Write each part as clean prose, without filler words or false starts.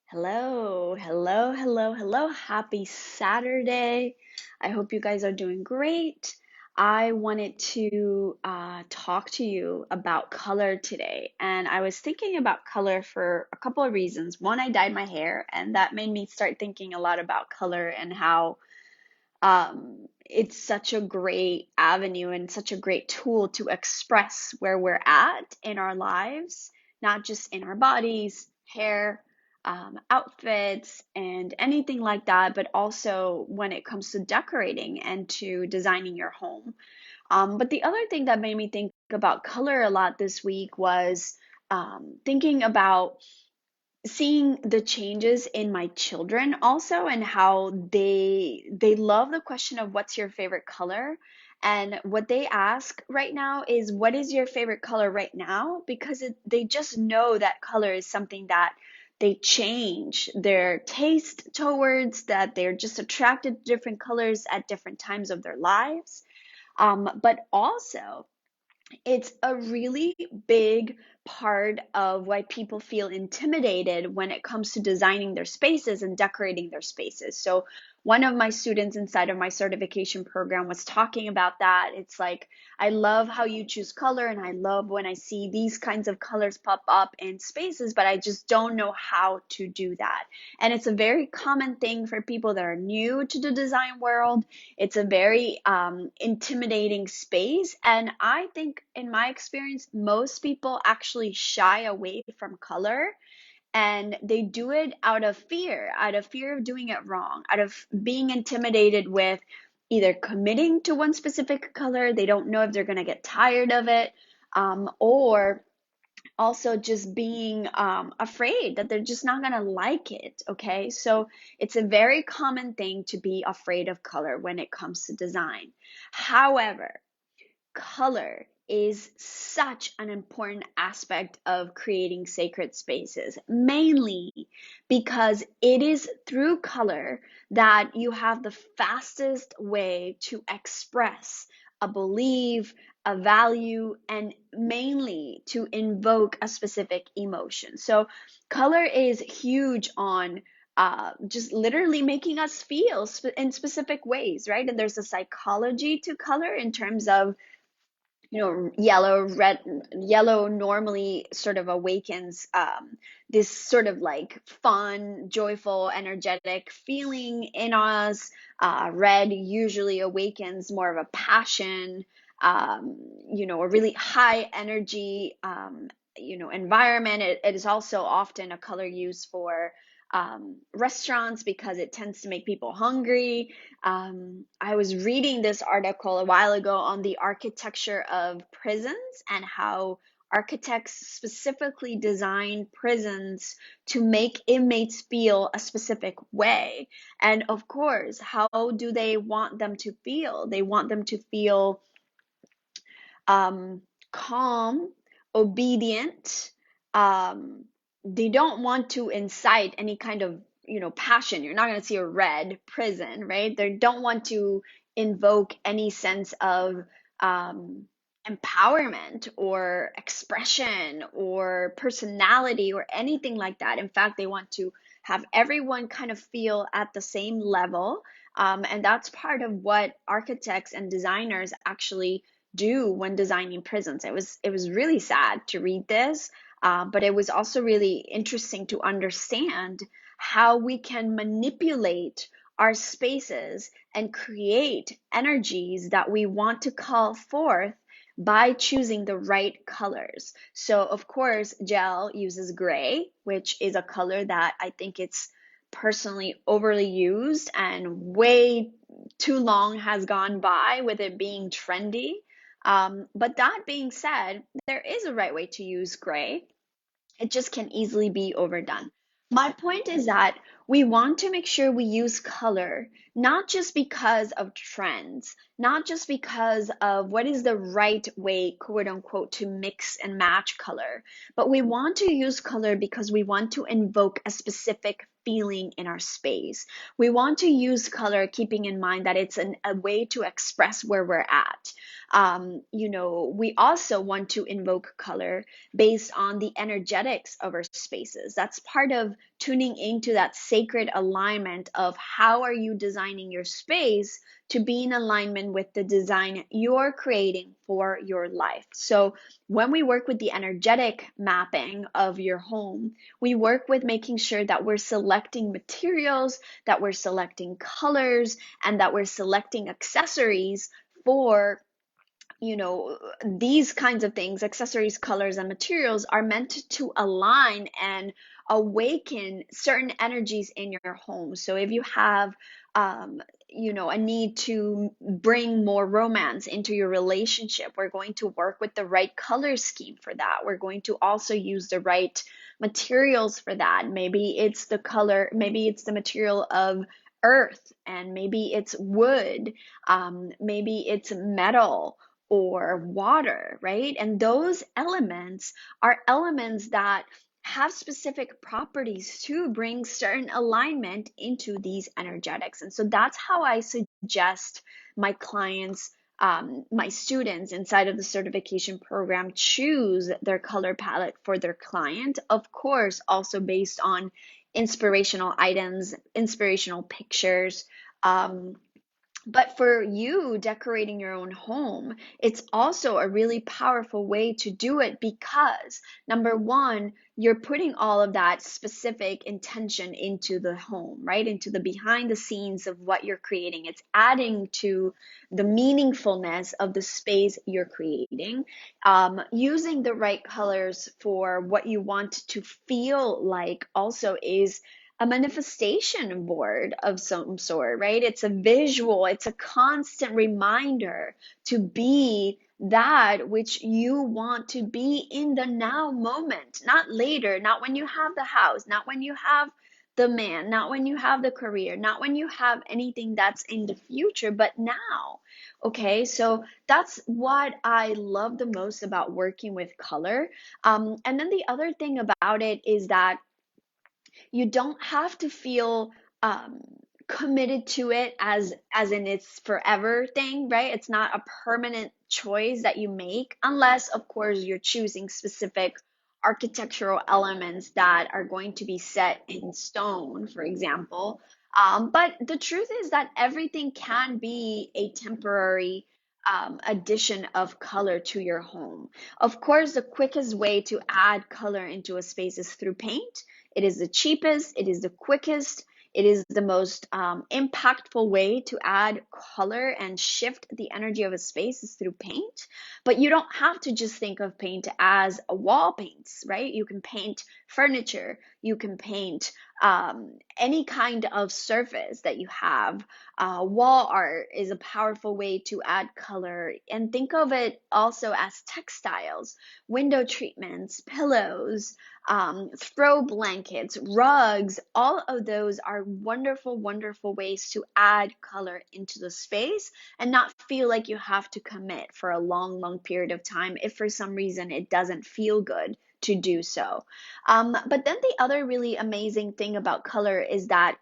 Hello, hello, hello, hello. Happy Saturday. I hope you guys are doing great. I wanted to talk to you about color today, and I was thinking about color for a couple of reasons. One, I dyed my hair, and that made me start thinking a lot about color and how it's such a great avenue and such a great tool to express where we're at in our lives, not just in our bodies, hair, outfits, and anything like that, but also when it comes to decorating and to designing your home. But the other thing that made me think about color a lot this week was thinking about seeing the changes in my children also, and how they love the question of what's your favorite color. And what they ask right now is, what is your favorite color right now? Because they just know that color is something that they change their taste towards, that they're just attracted to different colors at different times of their lives. But also it's a really big part of why people feel intimidated when it comes to designing their spaces and decorating their spaces. So, one of my students inside of my certification program was talking about that. It's like, I love how you choose color, and I love when I see these kinds of colors pop up in spaces, but I just don't know how to do that. And it's a very common thing for people that are new to the design world. It's a very intimidating space. And I think, in my experience, most people actually shy away from color, and they do it out of fear of doing it wrong, out of being intimidated with either committing to one specific color. They don't know if they're going to get tired of it, or also just being afraid that they're just not gonna like it. Okay, so it's a very common thing to be afraid of color when it comes to design. However, color is such an important aspect of creating sacred spaces, mainly because it is through color that you have the fastest way to express a belief, a value, and mainly to invoke a specific emotion. So, color is huge on just literally making us feel in specific ways, right? And there's a psychology to color in terms of, yellow normally sort of awakens this sort of like fun, joyful, energetic feeling in us. Red usually awakens more of a passion, a really high energy, environment. It is also often a color used for restaurants because it tends to make people hungry. I was reading this article a while ago on the architecture of prisons, and how architects specifically design prisons to make inmates feel a specific way. And of course, how do they want them to feel? They want them to feel um, calm, obedient. Um, they don't want to incite any kind of, passion. You're not going to see a red prison, right? They don't want to invoke any sense of um, empowerment or expression or personality or anything like that. In fact, they want to have everyone kind of feel at the same level. And that's part of what architects and designers actually do when designing prisons. It was really sad to read this, but it was also really interesting to understand how we can manipulate our spaces and create energies that we want to call forth by choosing the right colors. So, of course, gel uses gray, which is a color that I think it's personally overly used, and way too long has gone by with it being trendy. But that being said, there is a right way to use gray. It just can easily be overdone. My point is that we want to make sure we use color not just because of trends, not just because of what is the right way, quote unquote, to mix and match color, but we want to use color because we want to invoke a specific feeling in our space. We want to use color keeping in mind that it's a way to express where we're at. We also want to invoke color based on the energetics of our spaces. That's part of tuning into that sacred alignment of how are you designing your space to be in alignment with the design you're creating for your life. So when we work with the energetic mapping of your home, we work with making sure that we're selecting materials, that we're selecting colors, and that we're selecting accessories for these kinds of things. Accessories, colors, and materials are meant to align and awaken certain energies in your home. So if you have, a need to bring more romance into your relationship, we're going to work with the right color scheme for that. We're going to also use the right materials for that. Maybe it's the color, maybe it's the material of earth, and maybe it's wood, maybe it's metal or water, right? And those elements are elements that have specific properties to bring certain alignment into these energetics. And so that's how I suggest my clients, my students inside of the certification program choose their color palette for their client. Of course, also based on inspirational items, inspirational pictures. But for you decorating your own home, it's also a really powerful way to do it because number one, you're putting all of that specific intention into the home, right? Into the behind the scenes of what you're creating. It's adding to the meaningfulness of the space you're creating. Using the right colors for what you want to feel like also is a manifestation board of some sort, right? It's a visual, it's a constant reminder to be that which you want to be in the now moment, not later, not when you have the house, not when you have the man, not when you have the career, not when you have anything that's in the future, but now. Okay, so that's what I love the most about working with color. And then the other thing about it is that you don't have to feel um, committed to it as in it's forever thing, right? It's not a permanent choice that you make unless of course you're choosing specific architectural elements that are going to be set in stone, for example. But the truth is that everything can be a temporary addition of color to your home. Of course, the quickest way to add color into a space is through paint. It is the cheapest, it is the quickest, it is the most impactful way to add color and shift the energy of a space is through paint. But you don't have to just think of paint as a wall paints, right? You can paint furniture, you can paint any kind of surface that you have. Wall art is a powerful way to add color. And think of it also as textiles, window treatments, pillows, throw blankets, rugs, all of those are wonderful, wonderful ways to add color into the space and not feel like you have to commit for a long, long period of time if for some reason it doesn't feel good to do so. But then the other really amazing thing about color is that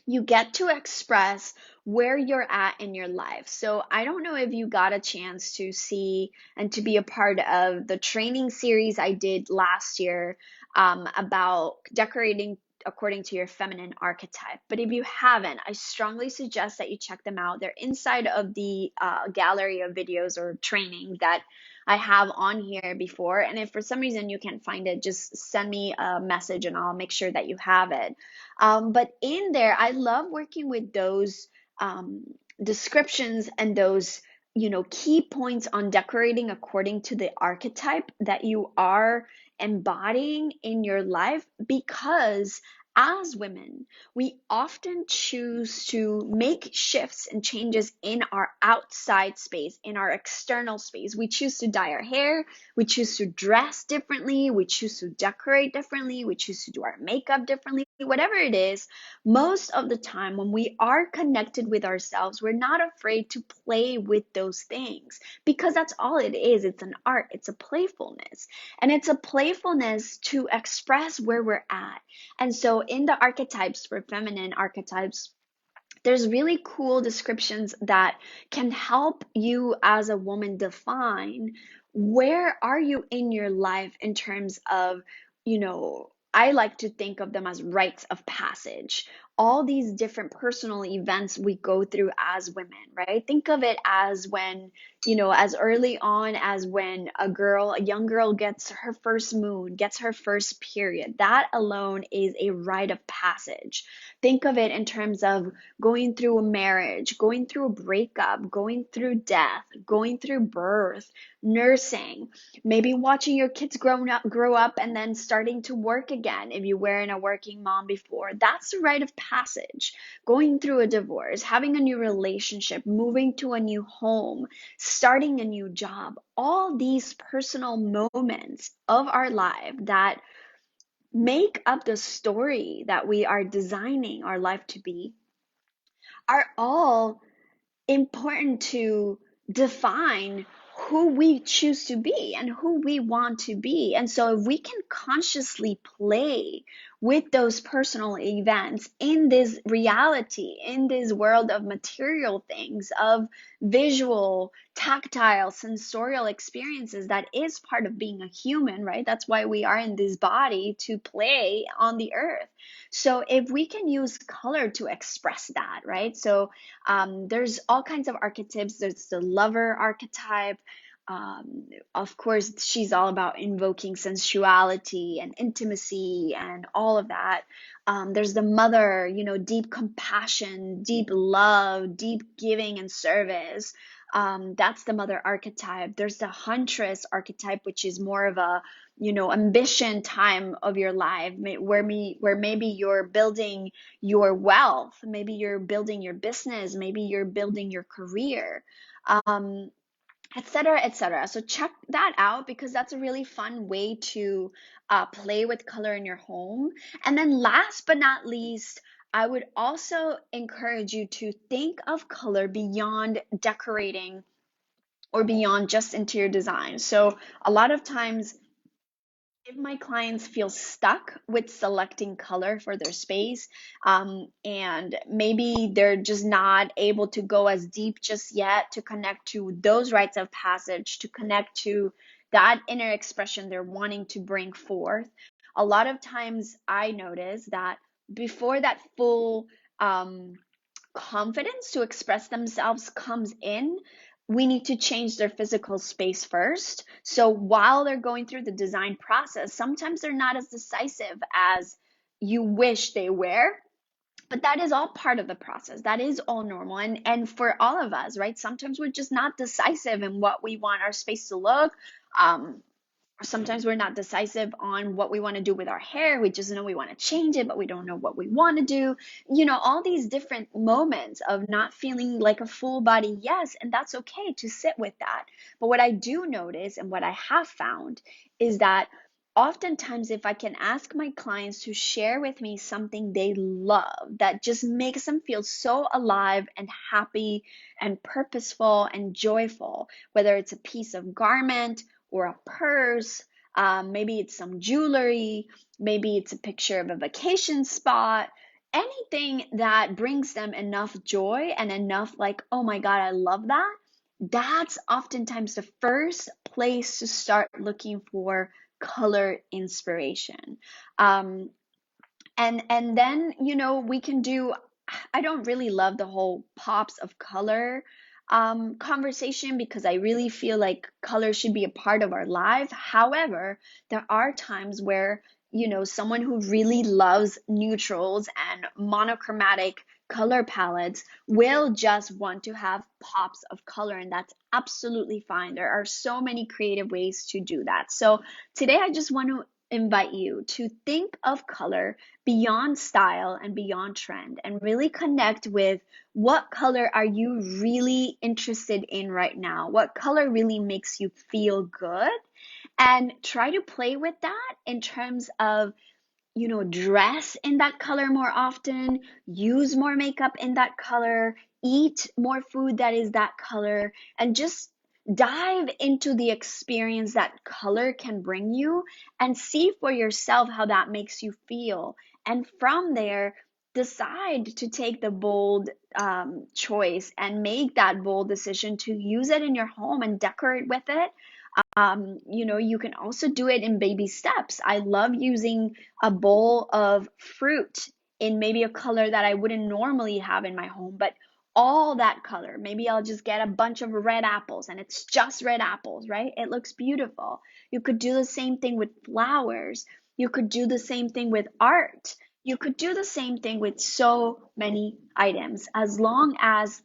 you get to express where you're at in your life. So I don't know if you got a chance to see and to be a part of the training series I did last year about decorating according to your feminine archetype. But if you haven't, I strongly suggest that you check them out. They're inside of the gallery of videos or training that I have on here before. And if for some reason you can't find it, just send me a message and I'll make sure that you have it. But in there, I love working with those descriptions and those, key points on decorating according to the archetype that you are embodying in your life because as women, we often choose to make shifts and changes in our outside space, in our external space. We choose to dye our hair, we choose to dress differently, we choose to decorate differently, we choose to do our makeup differently, whatever it is. Most of the time, when we are connected with ourselves, we're not afraid to play with those things because that's all it is. It's an art, it's a playfulness, and it's a playfulness to express where we're at. And so in the archetypes, for feminine archetypes, there's really cool descriptions that can help you as a woman define where are you in your life in terms of, I like to think of them as rites of passage. All these different personal events we go through as women, right? Think of it as when, as early on as when a young girl gets her first moon, gets her first period. That alone is a rite of passage. Think of it in terms of going through a marriage, going through a breakup, going through death, going through birth, nursing, maybe watching your kids grow up and then starting to work again if you weren't a working mom before. That's a rite of passage. Going through a divorce, having a new relationship, moving to a new home, starting a new job. All these personal moments of our life that make up the story that we are designing our life to be are all important to define who we choose to be and who we want to be. And so, if we can consciously play with those personal events in this reality, in this world of material things, of visual, tactile, sensorial experiences, that is part of being a human, right? That's why we are in this body, to play on the earth. So, if we can use color to express that, right? So, there's all kinds of archetypes. There's the lover archetype. Of course, she's all about invoking sensuality and intimacy and all of that. There's the mother, deep compassion, deep love, deep giving and service. That's the mother archetype. There's the huntress archetype, which is more of a, ambition time of your life, where maybe you're building your wealth, maybe you're building your business, maybe you're building your career, um, etc., etc. So check that out because that's a really fun way to play with color in your home. And then last but not least, I would also encourage you to think of color beyond decorating or beyond just interior design. So a lot of times, if my clients feel stuck with selecting color for their space, and maybe they're just not able to go as deep just yet to connect to those rites of passage, to connect to that inner expression they're wanting to bring forth, a lot of times I notice that before that full confidence to express themselves comes in, we need to change their physical space first. So while they're going through the design process, sometimes they're not as decisive as you wish they were. But that is all part of the process. That is all normal. And for all of us, right? Sometimes we're just not decisive in what we want our space to look. Um, Sometimes we're not decisive on what we want to do with our hair. We just know we want to change it, but we don't know what we want to do. All these different moments of not feeling like a full body yes, and that's okay to sit with that. But what I do notice and what I have found is that oftentimes, if I can ask my clients to share with me something they love that just makes them feel so alive and happy and purposeful and joyful, whether it's a piece of garment or a purse, maybe it's some jewelry, maybe it's a picture of a vacation spot, anything that brings them enough joy and enough, like, oh my God, I love that. That's oftentimes the first place to start looking for color inspiration. Um, and then, we can do, I don't really love the whole pops of color conversation because I really feel like color should be a part of our life. However, there are times where, someone who really loves neutrals and monochromatic color palettes will just want to have pops of color, and that's absolutely fine. There are so many creative ways to do that. So today I just want to invite you to think of color beyond style and beyond trend and really connect with what color are you really interested in right now? What color really makes you feel good? And try to play with that in terms of dress in that color more often, use more makeup in that color, eat more food that is that color, and just dive into the experience that color can bring you and see for yourself how that makes you feel. And from there, decide to take the bold choice and make that bold decision to use it in your home and decorate with it. You can also do it in baby steps. I love using a bowl of fruit in maybe a color that I wouldn't normally have in my home, but all that color. Maybe I'll just get a bunch of red apples and it's just red apples, right? It looks beautiful. You could do the same thing with flowers. You could do the same thing with art. You could do the same thing with so many items as long as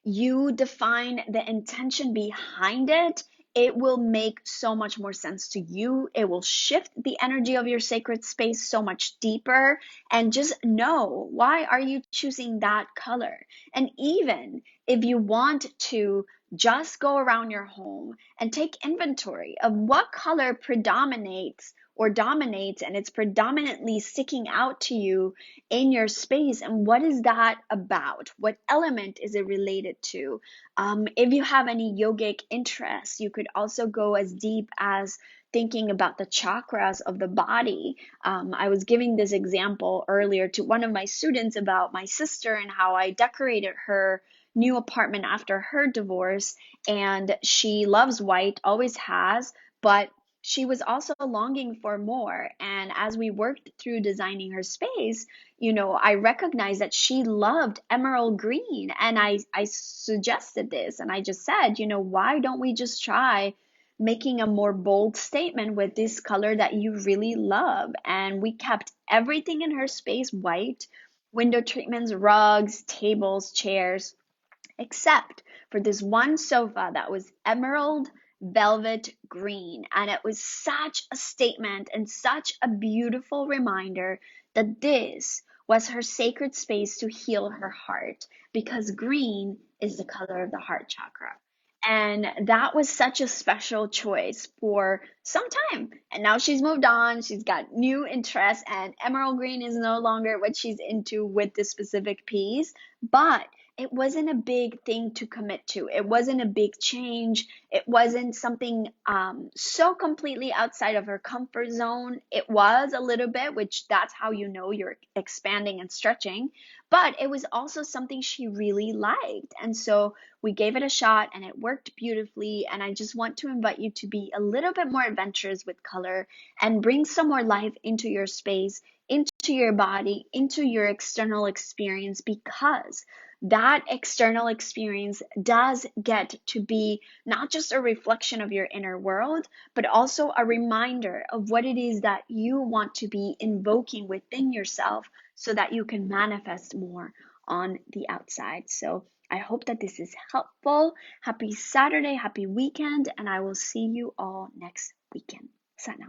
you define the intention behind it, it will make so much more sense to you. It will shift the energy of your sacred space so much deeper. And just know, why are you choosing that color? And even if you want to just go around your home and take inventory of what color predominates or dominates and it's predominantly sticking out to you in your space, and what is that about? What element is it related to? If you have any yogic interests, you could also go as deep as thinking about the chakras of the body. I was giving this example earlier to one of my students about my sister and how I decorated her new apartment after her divorce, and she loves white, always has, but she was also longing for more. And as we worked through designing her space, I recognized that she loved emerald green. And I suggested this and I just said, why don't we just try making a more bold statement with this color that you really love? And we kept everything in her space white, window treatments, rugs, tables, chairs, except for this one sofa that was emerald velvet green. And it was such a statement and such a beautiful reminder that this was her sacred space to heal her heart, because green is the color of the heart chakra. And that was such a special choice for some time. And now she's moved on. She's got new interests, and emerald green is no longer what she's into with this specific piece. But it wasn't a big thing to commit to. It wasn't a big change. It wasn't something so completely outside of her comfort zone. It was a little bit, which that's how you're expanding and stretching. But it was also something she really liked. And so we gave it a shot and it worked beautifully. And I just want to invite you to be a little bit more adventurous with color and bring some more life into your space, into your body, into your external experience, because that external experience does get to be not just a reflection of your inner world, but also a reminder of what it is that you want to be invoking within yourself so that you can manifest more on the outside. So I hope that this is helpful. Happy Saturday, happy weekend, and I will see you all next weekend. Sana.